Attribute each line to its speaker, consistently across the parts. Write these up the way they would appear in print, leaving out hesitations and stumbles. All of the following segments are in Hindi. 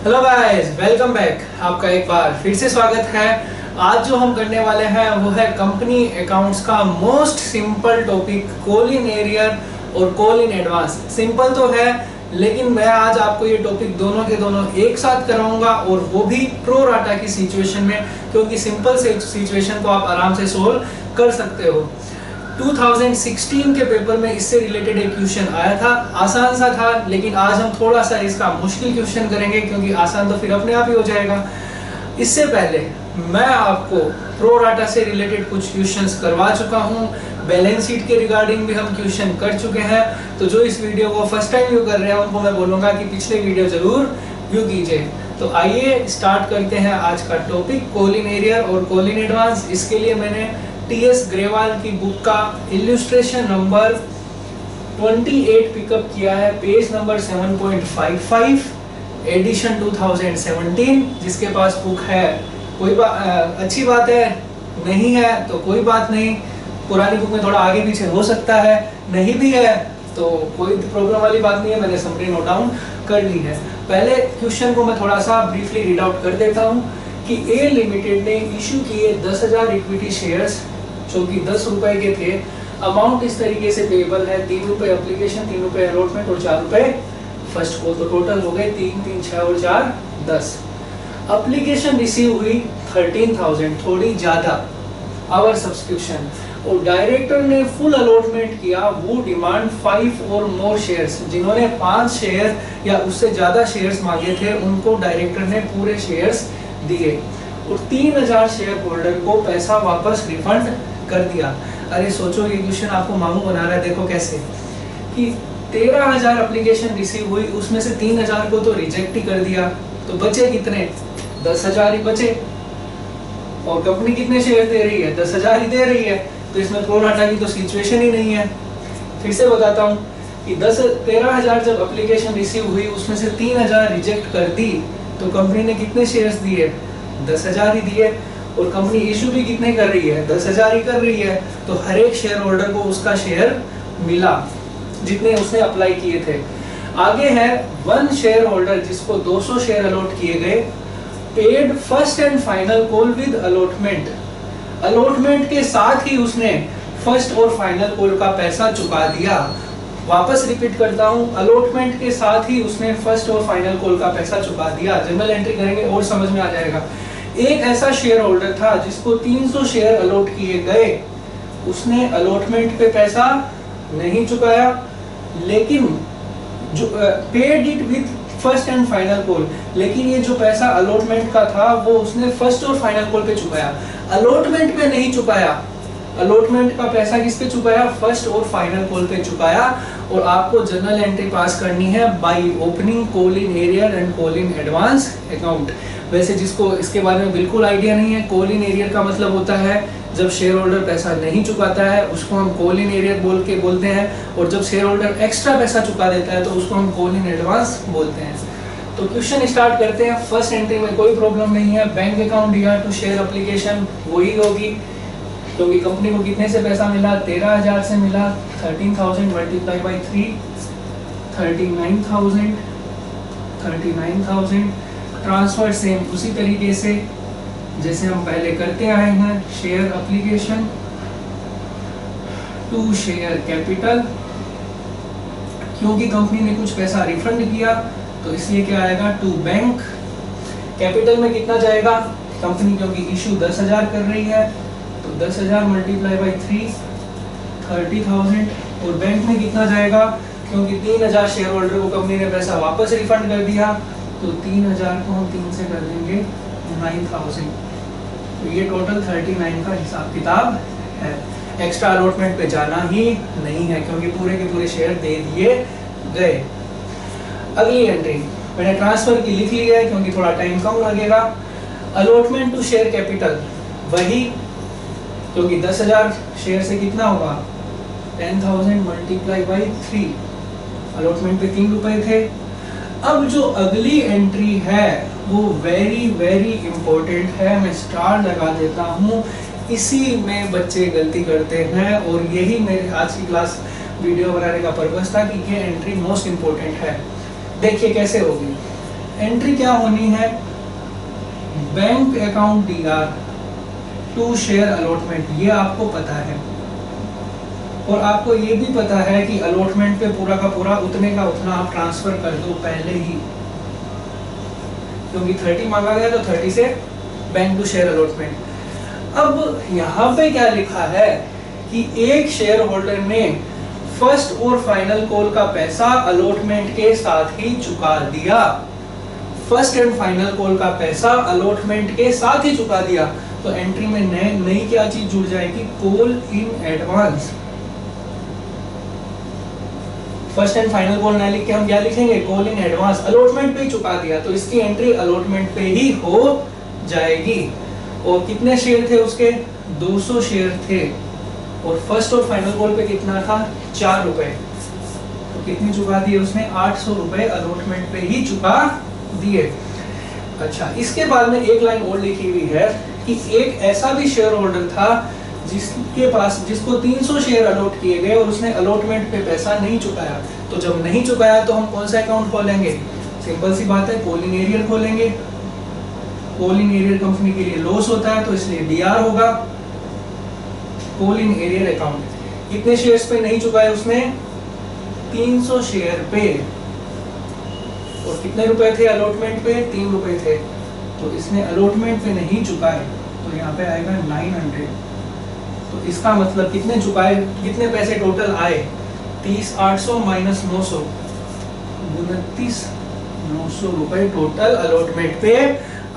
Speaker 1: Hello guys, welcome back. आपका एक बार फिर से स्वागत है। आज जो हम करने वाले हैं वो है कंपनी अकाउंट्स का most simple topic, call in arrear और कॉल इन एडवांस। सिंपल तो है, लेकिन मैं आज आपको ये टॉपिक दोनों के दोनों एक साथ कराऊंगा और वो भी प्रो राटा की सिचुएशन में, क्योंकि सिंपल से सिचुएशन को आप आराम से सोल्व कर सकते हो। 2016 के पेपर में इससे रिलेटेड एक क्वेश्चन आया था, आसान सा था, लेकिन आज हम थोड़ा सा इसका मुश्किल क्वेश्चन करेंगे, क्योंकि आसान तो फिर अपने आप ही हो जाएगा। इससे पहले मैं आपको प्रो राटा से रिलेटेड कुछ क्वेश्चंस करवा चुका हूं, बैलेंस शीट के रिगार्डिंग भी हम क्वेश्चन कर चुके हैं। तो जो इस वीडियो को फर्स्ट टाइम व्यू कर रहे हैं उनको मैं बोलूंगा कि पिछले वीडियो जरूर व्यू कीजिए। तो आइए स्टार्ट करते हैं आज का टॉपिक, कॉल इन एरियर और कॉल इन एडवांस। इसके लिए मैंने टीएस ग्रेवाल की बुक का इल्यूस्ट्रेशन नंबर 28 पिकअप किया है, पेज नंबर 7.55, एडिशन 2017। जिसके पास बुक है कोई अच्छी बात है, नहीं है तो कोई बात नहीं, पुरानी बुक में थोड़ा आगे पीछे हो सकता है, नहीं भी है तो कोई प्रॉब्लम वाली बात नहीं है, मैंने समरी नोट डाउन कर ली है। पहले क्वेश्चन को मैं थोड़ा सा ब्रीफली रीड आउट कर देता हूँ कि ए लिमिटेड ने इशू किए 10,000 इक्विटी शेयर्स जो कि 10 रुपए के थे। अमाउंट इस तरीके से पेबल है, 3 रुपए एप्लीकेशन, 3 रुपए अलॉटमेंट और 4 रुपए फर्स्ट कॉल। तो टोटल हो गए 3, 3, 6 और 4, 10। एप्लीकेशन रिसीव हुई 13,000, थोड़ी ज्यादा आवर सब्सक्रिप्शन, और डायरेक्टर ने फुल अलॉटमेंट किया। वो डिमांड 5 और मोर शेयर्स, जिन्होंने 5 शेयर या उससे ज्यादा शेयर्स मांगे थे उनको डायरेक्टर ने पूरे शेयर्स दिए और 3,000 शेयर होल्डर को पैसा वापस रिफंड कर दिया। अरे सोचो, ये क्वेश्चन आपको मामू बना रहा है, देखो कैसे कि 13,000 एप्लीकेशन रिसीव हुई, उसमें से 3,000 को तो रिजेक्ट ही कर दिया, तो बचे कितने? 10,000 ही बचे। और कंपनी कितने शेयर दे रही है? 10,000 ही दे रही है, तो इसमें प्रो राटा की तो सिचुएशन ही नहीं है। फिर से बताता हूँ कि 13,000 जब एप्लीकेशन रिसीव हुई, उसमें से 3,000 रिजेक्ट कर दी, तो कंपनी ने कितने शेयर्स दिए? 10,000 ही दिए। और कंपनी इशू भी कितने कर रही है? 10,000 ही कर रही है, तो हर एक शेयर होल्डर को उसका शेयर मिला जितने उसने अप्लाई किए थे। आगे है 1 शेयर होल्डर जिसको 200 शेयर अलॉट किए गए, paid first and final call with allotment. Allotment के साथ ही उसने फर्स्ट और फाइनल कॉल का पैसा चुका दिया। वापस रिपीट करता हूं, अलॉटमेंट के साथ ही उसने फर्स्ट और फाइनल कॉल का पैसा चुका दिया। जनरल एंट्री करेंगे और समझ में आ जाएगा। एक ऐसा शेयर होल्डर था जिसको 300 शेयर अलॉट किए गए, उसने अलॉटमेंट पे पैसा नहीं चुकाया, लेकिन जो paid it with first and final call, लेकिन ये जो पैसा अलॉटमेंट का था वो उसने फर्स्ट और फाइनल कॉल पे चुकाया, अलॉटमेंट पे नहीं चुकाया। अलॉटमेंट का पैसा किस पे चुकाया? फर्स्ट और फाइनल कॉल पे चुकाया। और आपको जर्नल एंट्री पास करनी है by opening call in arrear and call in advance account. वैसे जिसको इसके बारे में बिल्कुल आइडिया नहीं है, कॉल इन एरियर का मतलब होता है जब शेयर होल्डर पैसा नहीं चुकाता है उसको हम कॉल इन एरियर बोलते हैं, और जब शेयर होल्डर एक्स्ट्रा पैसा चुका देता है तो उसको हम कॉल इन एडवांस बोलते हैं। तो क्वेश्चन स्टार्ट करते हैं। फर्स्ट एंट्री में कोई प्रॉब्लम नहीं है, बैंक अकाउंट या टू शेयर एप्लीकेशन वही होगी, क्योंकि कंपनी को कितने से पैसा मिला? 13,000 से मिला। 13,000 मल्टीप्लाई बाई 3, 39,000। 39,000 ट्रांसफर सेम उसी तरीके से जैसे हम पहले करते आए हैं, share application to share capital. क्योंकि कंपनी ने कुछ पैसा रिफंड किया तो इसलिए क्या आएगा? To bank. कैपिटल में कितना जाएगा? कंपनी क्योंकि इशू 10,000 कर रही है तो 10,000 मल्टीप्लाई बाई 3, 30,000। और बैंक में कितना जाएगा? क्योंकि 3,000 शेयर होल्डर को कंपनी ने पैसा वापस रिफंड कर दिया, तो 3,000 को हम 3 से कर देंगे 9,000। तो ये टोटल 39 का हिसाब किताब है। एक्स्ट्रा अलॉटमेंट पे जाना ही नहीं है क्योंकि पूरे के पूरे शेयर दे दिए गए। अगली एंट्री मैंने ट्रांसफर की लिख ली है क्योंकि थोड़ा टाइम कम लगेगा। अलॉटमेंट टू शेयर कैपिटल वही, क्योंकि 10,000 शेयर से कितना होगा? 10,000 मल्टीप्लाई बाई 3। अलॉटमेंट पे 3 रुपए थे। अब जो अगली एंट्री है वो वेरी वेरी इंपॉर्टेंट है, मैं स्टार लगा देता हूँ। इसी में बच्चे गलती करते हैं और यही मेरे आज की क्लास वीडियो बनाने का पर्पस था कि ये एंट्री मोस्ट इंपॉर्टेंट है। देखिए कैसे होगी। एंट्री क्या होनी है, bank account DR to share allotment, ये आपको पता है। और आपको ये भी पता है कि अलॉटमेंट पे पूरा का पूरा उतने का उतना आप ट्रांसफर कर दो पहले ही, क्योंकि 30 मांगा गया तो 30 से बैंक टू शेयर अलॉटमेंट। अब यहाँ पे क्या लिखा है कि एक शेयर होल्डर ने फर्स्ट और फाइनल कॉल का पैसा अलॉटमेंट के साथ ही चुका दिया। फर्स्ट एंड फाइनल कॉल का पैसा अलॉटमेंट के साथ ही चुका दिया, तो एंट्री में नई क्या चीज जुड़ जाएगी, call in advance. First and final call ना लिख के हम क्या लिखेंगे, कॉल इन एडवांस। अलॉटमेंट पे ही चुका दिया तो इसकी एंट्री अलॉटमेंट पे ही हो जाएगी। और कितने शेयर थे उसके, 200 शेयर थे, और फर्स्ट और फाइनल कॉल पे कितना था, 4 रुपए। तो कितनी चुका दिए उसने, 800 रुपए अलॉटमेंट पे ही चुका दिए। अच्छा, इसके बाद में एक लाइन और लिखी हुई है कि एक ऐसा भी शेयर होल्डर था जिसको 300 शेयर अलॉट किए गए और उसने अलॉटमेंट पे पैसा नहीं चुकाया। तो जब नहीं चुकाया तो हम कौन सा अकाउंट खोलेंगे, सिंपल सी बात है, कॉल इन एरियर खोलेंगे। कॉल इन एरियर कंपनी के लिए लॉस होता है तो इसलिए DR होगा, कॉल इन एरियर अकाउंट। कितने शेयर्स पे नहीं चुकाए उसने, 300 शेयर पे, और कितने रुपए थे अलॉटमेंट पे, 3 रुपए थे, तो इसने अलॉटमेंट पे नहीं चुकाए तो यहाँ पे आएगा 900। तो इसका मतलब कितने चुकाए, कितने पैसे टोटल आए, 30,800 माइनस 900, 29,900 रुपए टोटल अलॉटमेंट पे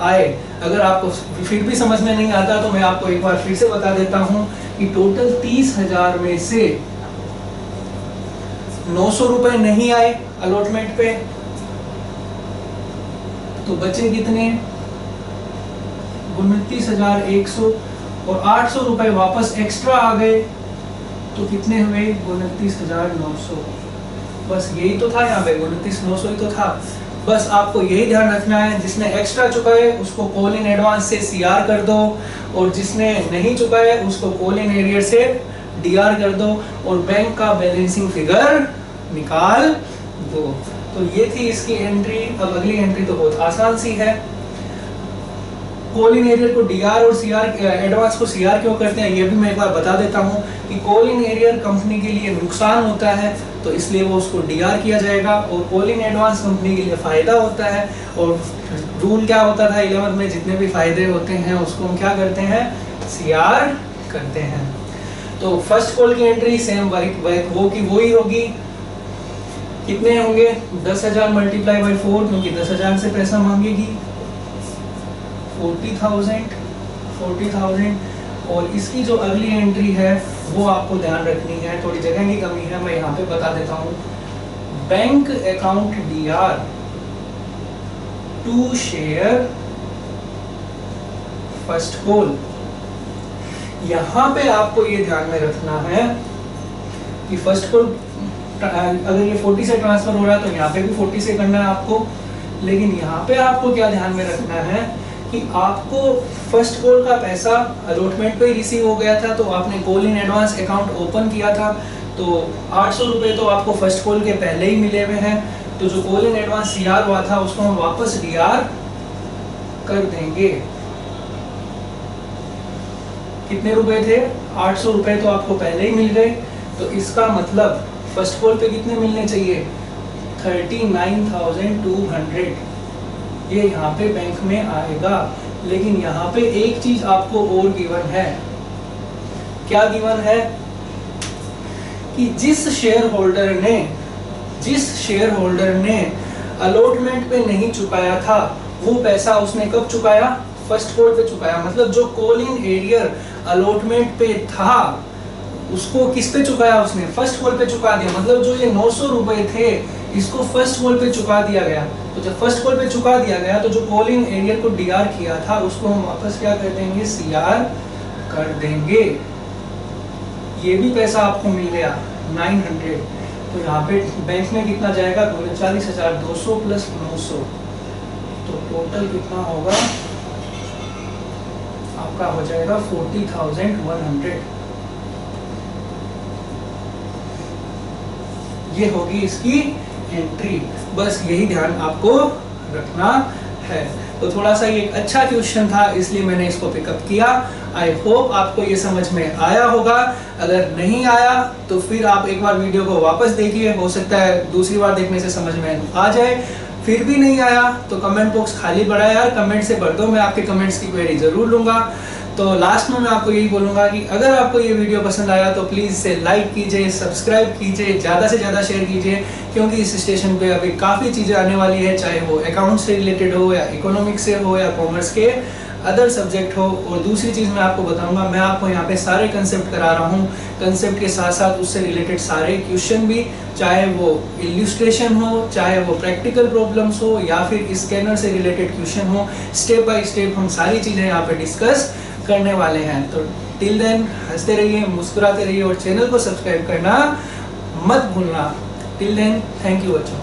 Speaker 1: आए। अगर आपको फिर भी समझ में नहीं आता तो मैं आपको एक बार फिर से बता देता हूँ कि टोटल 30,000 में से 900 रुपए नहीं आए अलॉटमेंट पे, तो बचे कितने, 29,100, और 800 रुपए वापस एक्स्ट्रा आ गए तो कितने हुए, 29,900। बस यही तो था यहाँ पे, 29,900 ही तो था। बस आपको यही ध्यान रखना है, जिसने एक्स्ट्रा चुकाए उसको कॉल इन एडवांस से CR कर दो, और जिसने नहीं चुकाए उसको कॉल इन एरियर से DR कर दो, और बैंक का बैलेंसिंग फिगर निकाल दो। तो ये थी इसकी एंट्री। अब अगली एंट्री तो बहुत आसान सी है, कॉल इन एरियर को DR और CR, एडवांस को CR क्यों करते हैं ये भी मैं एक बार बता देता हूँ कि कॉल इन एरियर कंपनी के लिए नुकसान होता है तो इसलिए वो उसको DR किया जाएगा, और कॉल इन एडवांस कंपनी के लिए फायदा होता है। और रूल क्या होता था 11th में, जितने भी फायदे होते हैं उसको हम क्या करते हैं, CR करते हैं। तो फर्स्ट कॉल की एंट्री सेम वो की वही होगी, कितने होंगे, 10,000 मल्टीप्लाई बाई 4, क्योंकि 10,000 से पैसा मांगेगी, 40,000। और इसकी जो अगली एंट्री है वो आपको ध्यान रखनी है, थोड़ी जगह की कमी है, मैं यहाँ पे बता देता हूँ, bank account DR to share first call. यहाँ पे आपको ये ध्यान में रखना है कि फर्स्ट कॉल अगर ये 40 से ट्रांसफर हो रहा है तो यहाँ पे भी 40 से करना है आपको, लेकिन यहाँ पे आपको क्या ध्यान में रखना है कि आपको फर्स्ट कॉल का पैसा अलॉटमेंट पे रिसीव हो गया था, तो आपने call in advance account open किया था, तो 800 रुपए तो आपको फर्स्ट कॉल के पहले ही मिले हुए हैं, तो जो कॉल इन एडवांस CR हुआ था उसको हम वापस DR कर देंगे। कितने रुपए थे, 800 रुपए तो आपको पहले ही मिल गए, तो इसका मतलब फर्स्ट कॉल पे कितने मिलने चाहिए, 39,200, ये यहाँ पे बैंक में आएगा। लेकिन यहाँ पे एक चीज आपको और गिवन है, क्या गिवन है कि जिस शेयर होल्डर ने अलॉटमेंट पे नहीं चुकाया था वो पैसा उसने कब चुकाया, फर्स्ट कॉल पे चुकाया। मतलब जो कॉल इन एरियर अलॉटमेंट पे था उसको किस पे चुकाया उसने, फर्स्ट कॉल पे चुका दिया। मतलब जो ये 900 रुपए थे इसको फर्स्ट कॉल पे चुका दिया गया। तो जब फर्स्ट कॉल पे चुका दिया गया तो जो कॉल इन एरियर को DR किया था उसको हम वापस क्या कर देंगे, CR कर देंगे। ये भी पैसा आपको मिल गया 900। तो यहाँ पे बैंक में कितना जाएगा, 39,200 प्लस 900, तो टोटल कितना होगा आपका, हो जाएगा 40,100। ये होगी इसकी एंट्री। बस यही ध्यान आपको रखना है। तो थोड़ा सा ये एक अच्छा क्वेश्चन था, इसलिए मैंने इसको पिकअप किया। आई होप आपको ये समझ में आया होगा। अगर नहीं आया तो फिर आप एक बार वीडियो को वापस देखिए, हो सकता है दूसरी बार देखने से समझ में आ जाए। फिर भी नहीं आया तो कमेंट बॉक्स खाली पड़ा है यार, कमेंट से भर दो, मैं आपके कमेंट्स की क्वेरी जरूर लूँगा। तो लास्ट में मैं आपको यही बोलूँगा कि अगर आपको ये वीडियो पसंद आया तो प्लीज़ इसे लाइक कीजिए, सब्सक्राइब कीजिए, ज़्यादा से ज़्यादा शेयर कीजिए, क्योंकि इस स्टेशन पे अभी काफ़ी चीज़ें आने वाली है, चाहे वो अकाउंट से रिलेटेड हो या इकोनॉमिक्स से हो या कॉमर्स के अदर सब्जेक्ट हो। और दूसरी चीज़ मैं आपको बताऊंगा, मैं आपको यहाँ पे सारे कंसेप्ट करा रहा हूँ, कंसेप्ट के साथ साथ उससे रिलेटेड सारे क्वेश्चन भी, चाहे वो इल्यूस्ट्रेशन हो, चाहे वो प्रैक्टिकल प्रॉब्लम्स हो या फिर स्कैनर से रिलेटेड क्वेश्चन हो, स्टेप बाय स्टेप हम सारी चीज़ें यहाँ पे डिस्कस करने वाले हैं। तो टिल देन हंसते रहिए, मुस्कुराते रहिए और चैनल को सब्सक्राइब करना मत भूलना। टिल देन थैंक यू बच्चों।